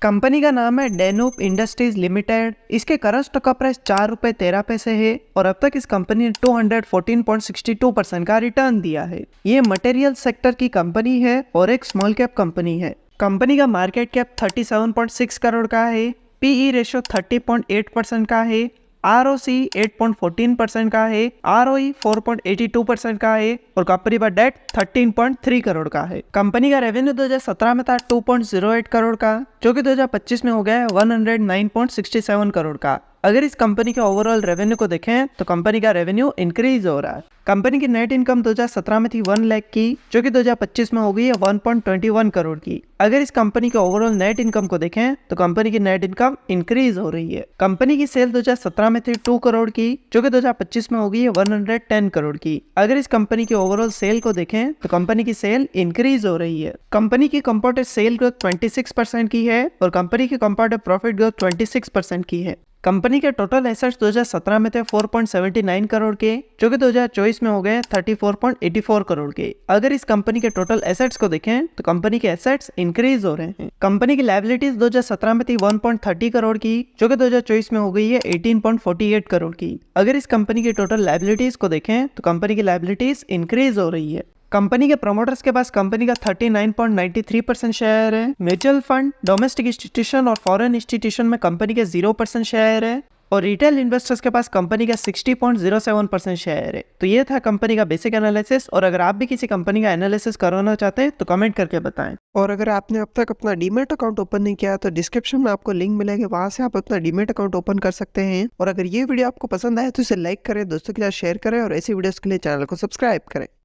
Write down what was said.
Company का नाम है डेनूप इंडस्ट्रीज लिमिटेड। इसके करंट स्टॉक का प्राइस 4 रुपये 13 पैसे है और अब तक इस कंपनी ने 214.62% का रिटर्न दिया है। ये मटेरियल सेक्टर की कंपनी है और एक स्मॉल कैप कंपनी है। कंपनी का मार्केट कैप 37.6 करोड़ का है, पीई रेशियो 30.8% का है, ROC 8.14% का है, ROE 4.82% का है और कंपनी का डेट 13.3 करोड़ का है। कंपनी का रेवेन्यू 2017 में था 2.08 करोड़ का, जो कि 2025 में हो गया है 109.67 करोड़ का। अगर इस कंपनी के ओवरऑल रेवेन्यू को देखें तो कंपनी का रेवेन्यू इंक्रीज हो रहा है। कंपनी की नेट इनकम 2017 में थी 1 लाख की, जो कि 2025 में हो गई है 1.21 करोड़ की। अगर इस कंपनी के ओवरऑल नेट इनकम को देखें तो कंपनी की नेट इनकम इंक्रीज हो रही है। कंपनी की सेल 2017 में थी 2 करोड़ की, जो कि 2025 में हो गई है 110 करोड़ की। अगर इस कंपनी के ओवरऑल सेल को देखें तो कंपनी की सेल इंक्रीज हो रही है। कंपनी की कंपाउंडेड सेल ग्रोथ 26% की है और कंपनी की कंपाउंडेड प्रॉफिट ग्रोथ 26% की है। कंपनी के टोटल एसेट्स 2017 में थे 4.79 करोड़ के, जो कि 2024 में हो गए 34.84 करोड़ के। अगर इस कंपनी के टोटल एसेट्स को देखें तो कंपनी के एसेट्स इंक्रीज हो रहे हैं। कंपनी की लायबिलिटीज 2017 में थी 1.30 करोड़ की, जो कि 2024 में हो गई है 18.48 करोड़ की। अगर इस कंपनी की टोटल लायबिलिटीज को देखें तो कंपनी की लायबिलिटीज इंक्रीज हो रही है। कंपनी के प्रमोटर्स के पास कंपनी का 39.93% शेयर है। म्यूचुअल फंड, डोमेस्टिक इंस्टीट्यूशन और फॉरेन इंस्टीट्यूशन में कंपनी के 0% शेयर है और रिटेल इन्वेस्टर्स के पास कंपनी का 60.07% शेयर है। तो ये था कंपनी का बेसिक एनालिसिस और अगर आप भी किसी कंपनी का एनालिसिस करवाना चाहते हैं तो कमेंट करके बताएं। और अगर आपने अब तक अपना डीमैट अकाउंट ओपन नहीं किया तो डिस्क्रिप्शन में आपको लिंक मिलेगा, वहां से आप अपना डीमैट अकाउंट ओपन कर सकते हैं। और अगर ये वीडियो आपको पसंद आए तो इसे लाइक करें, दोस्तों के साथ शेयर करें और ऐसी वीडियोस के लिए चैनल को सब्सक्राइब करें।